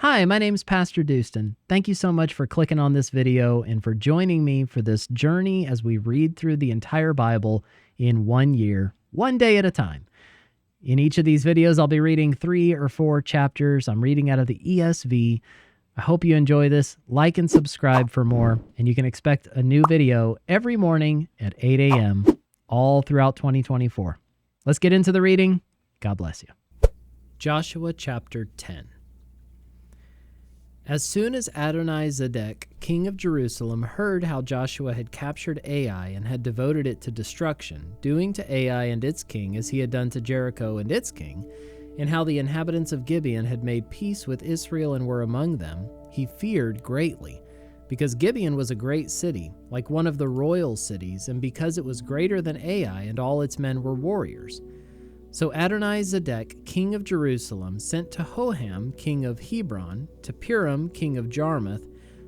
Hi, my name's PastorDoostyn. Thank you so much for clicking on this video and for joining me for this journey as we read through the entire Bible in 1 year, one day at a time. In each of these videos, I'll be reading 3 or 4 chapters. I'm reading out of the ESV. I hope you enjoy this. Like and subscribe for more, and you can expect a new video every morning at 8 a.m. all throughout 2024. Let's get into the reading. God bless you. Joshua chapter 10. As soon as Adoni-Zedek, king of Jerusalem, heard how Joshua had captured Ai and had devoted it to destruction, doing to Ai and its king as he had done to Jericho and its king, and how the inhabitants of Gibeon had made peace with Israel and were among them, he feared greatly, because Gibeon was a great city, like one of the royal cities, and because it was greater than Ai and all its men were warriors. So Adoni-Zedek, king of Jerusalem, sent to Hoham, king of Hebron, to Purim, king of Jarmuth,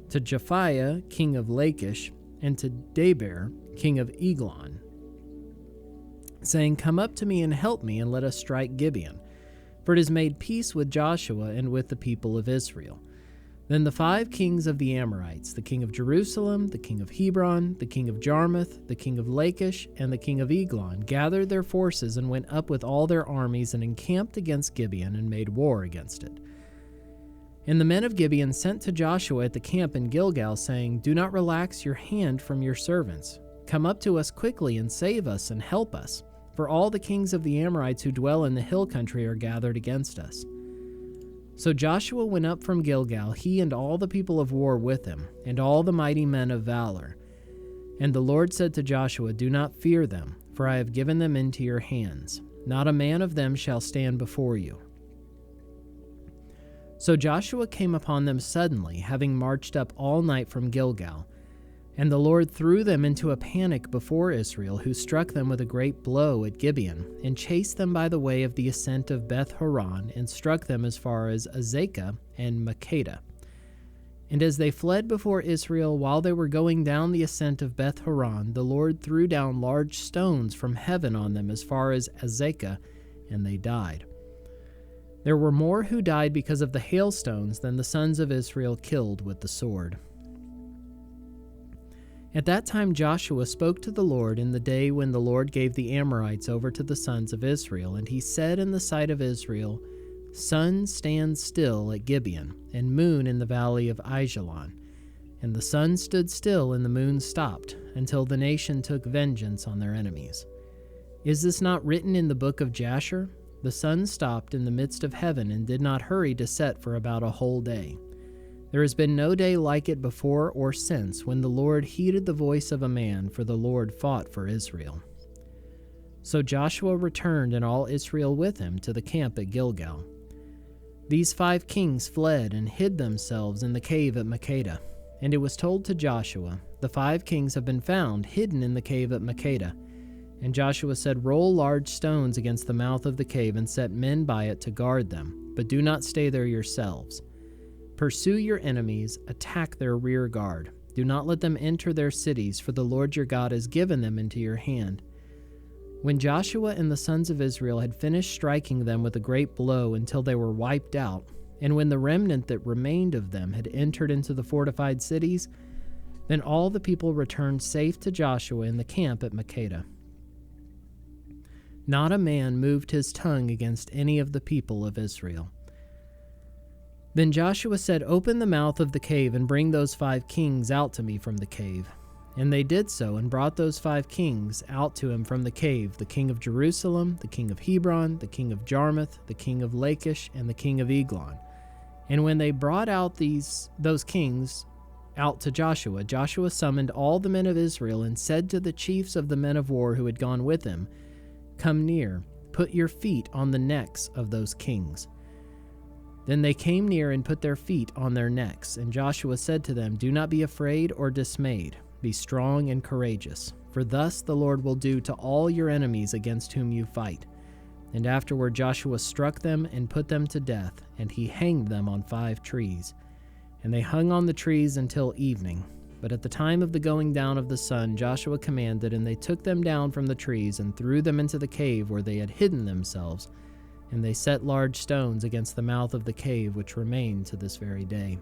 to Japhiah, king of Lachish, and to Deber, king of Eglon, saying, "Come up to me and help me, and let us strike Gibeon, for it has made peace with Joshua and with the people of Israel." Then the 5 kings of the Amorites, the king of Jerusalem, the king of Hebron, the king of Jarmuth, the king of Lachish, and the king of Eglon, gathered their forces and went up with all their armies and encamped against Gibeon and made war against it. And the men of Gibeon sent to Joshua at the camp in Gilgal, saying, "Do not relax your hand from your servants. Come up to us quickly and save us and help us, for all the kings of the Amorites who dwell in the hill country are gathered against us." So Joshua went up from Gilgal, he and all the people of war with him, and all the mighty men of valor. And the Lord said to Joshua, "Do not fear them, for I have given them into your hands. Not a man of them shall stand before you." So Joshua came upon them suddenly, having marched up all night from Gilgal. And the Lord threw them into a panic before Israel, who struck them with a great blow at Gibeon, and chased them by the way of the ascent of Beth-horon, and struck them as far as Azekah and Makkedah. And as they fled before Israel while they were going down the ascent of Beth-horon, the Lord threw down large stones from heaven on them as far as Azekah, and they died. There were more who died because of the hailstones than the sons of Israel killed with the sword. At that time Joshua spoke to the Lord in the day when the Lord gave the Amorites over to the sons of Israel, and he said in the sight of Israel, "Sun, stand still at Gibeon, and moon in the valley of Aijalon." And the sun stood still and the moon stopped, until the nation took vengeance on their enemies. Is this not written in the book of Jasher? The sun stopped in the midst of heaven and did not hurry to set for about a whole day. There has been no day like it before or since, when the Lord heeded the voice of a man, for the Lord fought for Israel. So Joshua returned, and all Israel with him, to the camp at Gilgal. These 5 kings fled and hid themselves in the cave at Makkedah. And it was told to Joshua, "The 5 kings have been found hidden in the cave at Makkedah." And Joshua said, "Roll large stones against the mouth of the cave and set men by it to guard them, but do not stay there yourselves. Pursue your enemies, attack their rear guard. Do not let them enter their cities, for the Lord your God has given them into your hand." When Joshua and the sons of Israel had finished striking them with a great blow until they were wiped out, and when the remnant that remained of them had entered into the fortified cities, then all the people returned safe to Joshua in the camp at Makkedah. Not a man moved his tongue against any of the people of Israel. Then Joshua said, "Open the mouth of the cave and bring those 5 kings out to me from the cave." And they did so, and brought those 5 kings out to him from the cave, the king of Jerusalem, the king of Hebron, the king of Jarmuth, the king of Lachish, and the king of Eglon. And when they brought out those kings out to Joshua, Joshua summoned all the men of Israel and said to the chiefs of the men of war who had gone with him, "Come near, put your feet on the necks of those kings." Then they came near and put their feet on their necks, and Joshua said to them, "Do not be afraid or dismayed. Be strong and courageous, for thus the Lord will do to all your enemies against whom you fight." And afterward Joshua struck them and put them to death, and he hanged them on 5 trees. And they hung on the trees until evening. But at the time of the going down of the sun, Joshua commanded, and they took them down from the trees and threw them into the cave where they had hidden themselves, And they set large stones against the mouth of the cave, which remain to this very day.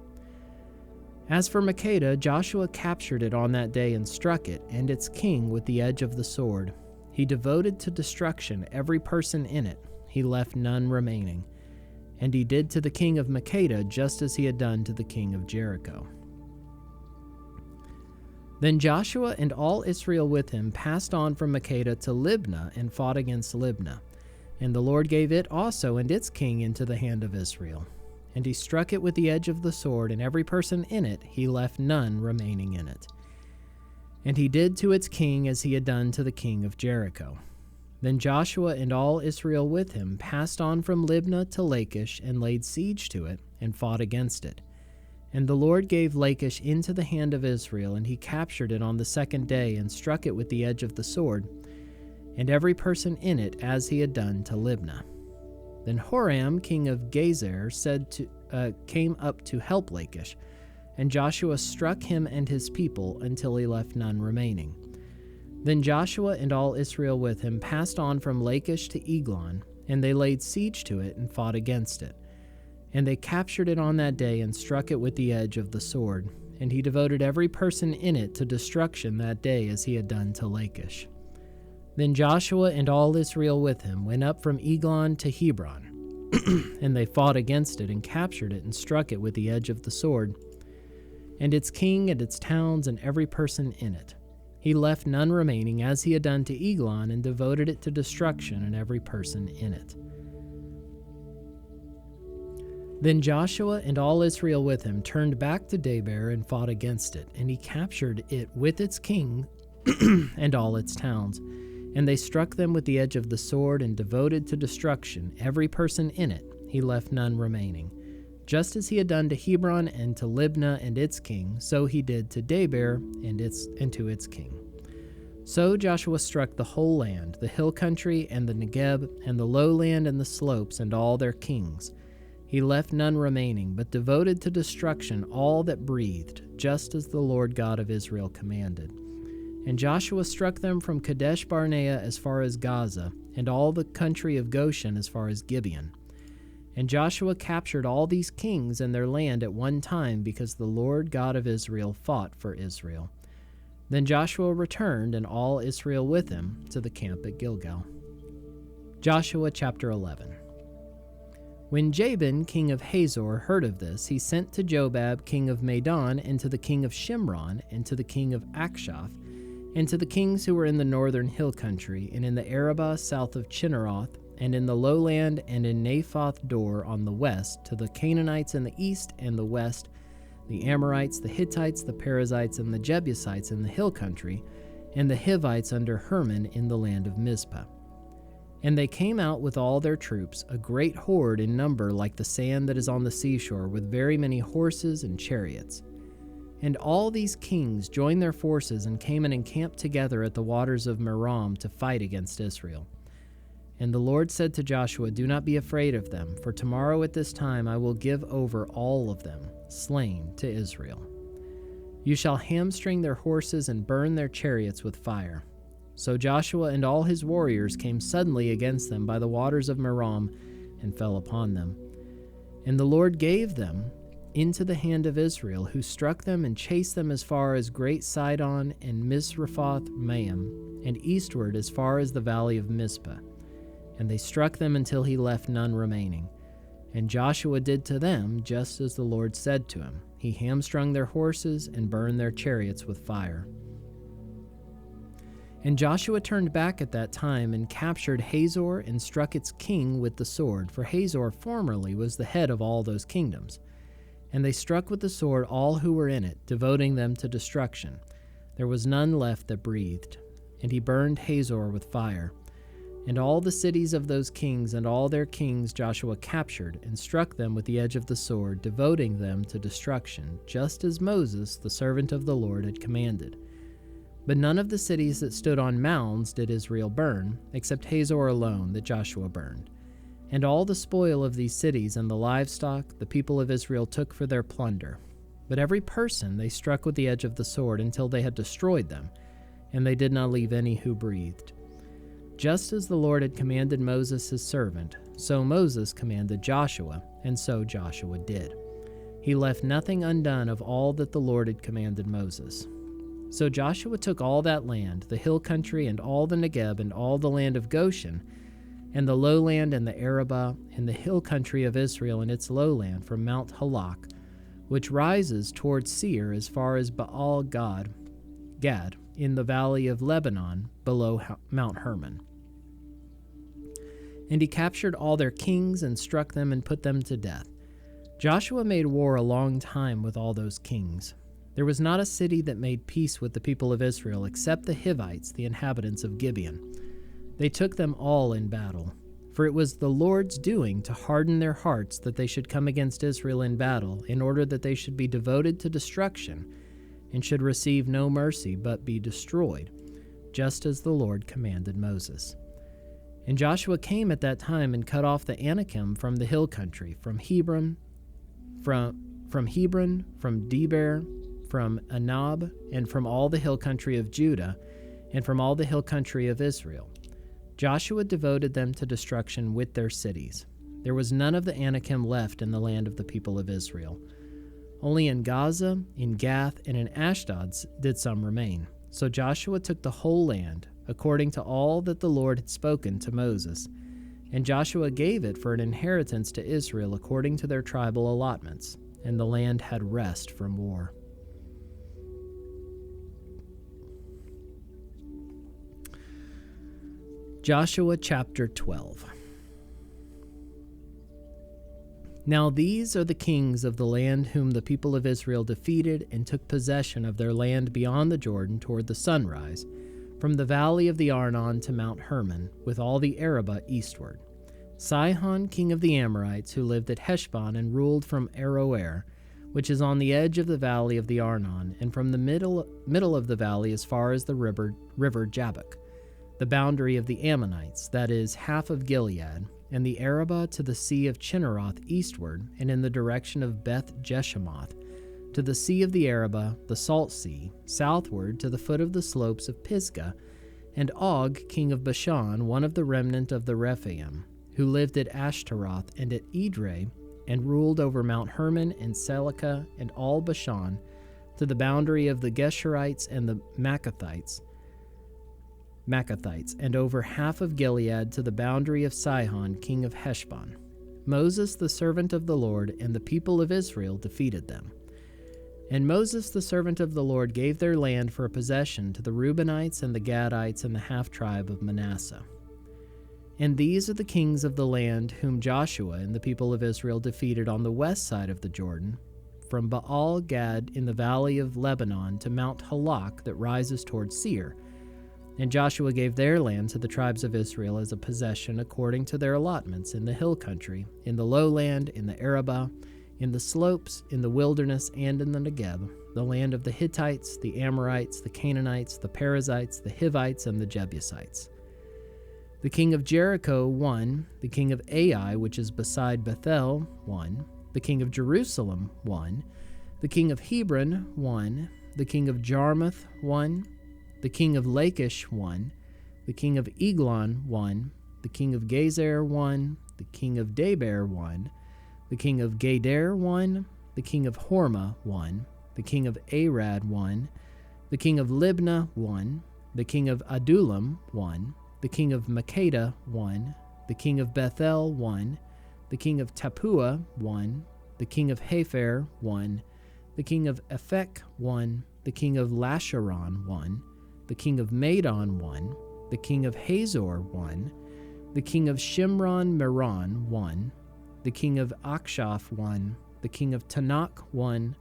As for Makkedah, Joshua captured it on that day and struck it and its king with the edge of the sword. He devoted to destruction every person in it. He left none remaining. And he did to the king of Makkedah just as he had done to the king of Jericho. Then Joshua and all Israel with him passed on from Makkedah to Libnah and fought against Libnah. And the Lord gave it also and its king into the hand of Israel. And he struck it with the edge of the sword, and every person in it, he left none remaining in it. And he did to its king as he had done to the king of Jericho. Then Joshua and all Israel with him passed on from Libnah to Lachish and laid siege to it and fought against it. And the Lord gave Lachish into the hand of Israel, and he captured it on the second day and struck it with the edge of the sword, and every person in it as he had done to Libnah. Then Horam, king of Gezer, came up to help Lachish, and Joshua struck him and his people until he left none remaining. Then Joshua and all Israel with him passed on from Lachish to Eglon, and they laid siege to it and fought against it. And they captured it on that day and struck it with the edge of the sword, and he devoted every person in it to destruction that day as he had done to Lachish. Then Joshua and all Israel with him went up from Eglon to Hebron, and they fought against it and captured it and struck it with the edge of the sword, and its king and its towns and every person in it. He left none remaining as he had done to Eglon, and devoted it to destruction and every person in it. Then Joshua and all Israel with him turned back to Debir and fought against it, and he captured it with its king and all its towns. And they struck them with the edge of the sword and devoted to destruction every person in it. He left none remaining. Just as he had done to Hebron and to Libnah and its king, so he did to Debir and to its king. So Joshua struck the whole land, the hill country and the Negeb, and the lowland and the slopes, and all their kings. He left none remaining, but devoted to destruction all that breathed, just as the Lord God of Israel commanded. And Joshua struck them from Kadesh Barnea as far as Gaza, and all the country of Goshen as far as Gibeon. And Joshua captured all these kings and their land at one time, because the Lord God of Israel fought for Israel. Then Joshua returned, and all Israel with him, to the camp at Gilgal. Joshua chapter 11. When Jabin, king of Hazor, heard of this, he sent to Jobab, king of Madon, and to the king of Shimron, and to the king of Akshaph, and to the kings who were in the northern hill country, and in the Arabah south of Chinneroth, and in the lowland, and in Naphoth Dor on the west, to the Canaanites in the east and the west, the Amorites, the Hittites, the Perizzites, and the Jebusites in the hill country, and the Hivites under Hermon in the land of Mizpah. And they came out with all their troops, a great horde in number like the sand that is on the seashore, with very many horses and chariots. And all these kings joined their forces and came and encamped together at the waters of Merom to fight against Israel. And the Lord said to Joshua, "Do not be afraid of them, for tomorrow at this time I will give over all of them, slain, to Israel. You shall hamstring their horses and burn their chariots with fire." So Joshua and all his warriors came suddenly against them by the waters of Merom and fell upon them. And the Lord gave them into the hand of Israel, who struck them and chased them as far as Great Sidon and Misrephoth-Maim, and eastward as far as the valley of Mizpah. And they struck them until he left none remaining. And Joshua did to them just as the Lord said to him. He hamstrung their horses and burned their chariots with fire. And Joshua turned back at that time and captured Hazor and struck its king with the sword, for Hazor formerly was the head of all those kingdoms. And they struck with the sword all who were in it, devoting them to destruction. There was none left that breathed. And he burned Hazor with fire. And all the cities of those kings and all their kings Joshua captured, and struck them with the edge of the sword, devoting them to destruction, just as Moses, the servant of the Lord, had commanded. But none of the cities that stood on mounds did Israel burn, except Hazor alone that Joshua burned. And all the spoil of these cities and the livestock the people of Israel took for their plunder. But every person they struck with the edge of the sword until they had destroyed them, and they did not leave any who breathed. Just as the Lord had commanded Moses his servant, So Moses commanded Joshua, and so Joshua did. He left nothing undone of all that the Lord had commanded Moses. So Joshua took all that land, the hill country, and all the Negeb, and all the land of Goshen, and the lowland, and the Arabah, and the hill country of Israel, and its lowland, from Mount Halak, which rises towards Seir as far as Baal-Gad, in the valley of Lebanon, below Mount Hermon. And he captured all their kings, and struck them, and put them to death. Joshua made war a long time with all those kings. There was not a city that made peace with the people of Israel, except the Hivites, the inhabitants of Gibeon. They took them all in battle. For it was the Lord's doing to harden their hearts that they should come against Israel in battle, in order that they should be devoted to destruction, and should receive no mercy, but be destroyed, just as the Lord commanded Moses. And Joshua came at that time and cut off the Anakim from the hill country, from Hebron, from Deber, from Anab, and from all the hill country of Judah, and from all the hill country of Israel. Joshua devoted them to destruction with their cities. There was none of the Anakim left in the land of the people of Israel. Only in Gaza, in Gath, and in Ashdod did some remain. So Joshua took the whole land, according to all that the Lord had spoken to Moses. And Joshua gave it for an inheritance to Israel according to their tribal allotments, and the land had rest from war. Joshua chapter 12. Now these are the kings of the land whom the people of Israel defeated and took possession of their land beyond the Jordan toward the sunrise, from the valley of the Arnon to Mount Hermon, with all the Arabah eastward. Sihon, king of the Amorites, who lived at Heshbon and ruled from Aroer, which is on the edge of the valley of the Arnon, and from the middle of the valley as far as the river Jabbok, the boundary of the Ammonites, that is, half of Gilead, and the Arabah to the sea of Chinneroth eastward, and in the direction of Beth Jeshimoth, to the sea of the Arabah, the Salt Sea, southward to the foot of the slopes of Pisgah, and Og, king of Bashan, one of the remnant of the Rephaim, who lived at Ashtaroth and at Edrei, and ruled over Mount Hermon and Selecah and all Bashan, to the boundary of the Geshurites and the Maccathites, and over half of Gilead to the boundary of Sihon, king of Heshbon. Moses, the servant of the Lord, and the people of Israel defeated them. And Moses, the servant of the Lord, gave their land for a possession to the Reubenites and the Gadites and the half-tribe of Manasseh. And these are the kings of the land whom Joshua and the people of Israel defeated on the west side of the Jordan, from Baal-Gad in the valley of Lebanon to Mount Halak that rises toward Seir. And Joshua gave their land to the tribes of Israel as a possession according to their allotments in the hill country, in the lowland, in the Arabah, in the slopes, in the wilderness, and in the Negeb, the land of the Hittites, the Amorites, the Canaanites, the Perizzites, the Hivites, and the Jebusites. The king of Jericho, 1. The king of Ai, which is beside Bethel, 1. The king of Jerusalem, 1. The king of Hebron, 1. The king of Jarmuth, 1. The king of Lachish, 1. The king of Eglon, 1. The king of Gezer, 1. The king of Deber, 1. The king of Gader, 1. The king of Hormah, 1. The king of Arad, 1. The king of Libnah, 1. The king of Adullam, 1. The king of Makkedah, 1. The king of Bethel, 1. The king of Tappuah, 1. The king of Hepher, 1. The king of Ephek, 1. The king of Lasharon, 1. The king of Madon, 1. The king of Hazor, 1. The king of Shimron Meron, 1. The king of Akshaph, 1. The king of Tanakh, 1.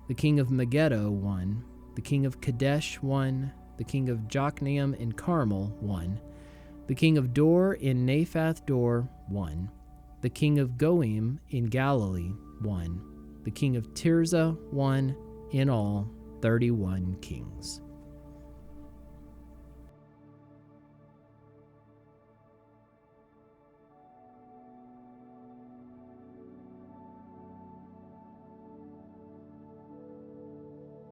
The king of Megiddo, 1. The king of Kadesh, 1. The king of Jokneam in Carmel, 1. The king of Dor in Naphath Dor, 1. The king of Goim in Galilee, 1. The king of Tirzah, 1. In all, 31 kings.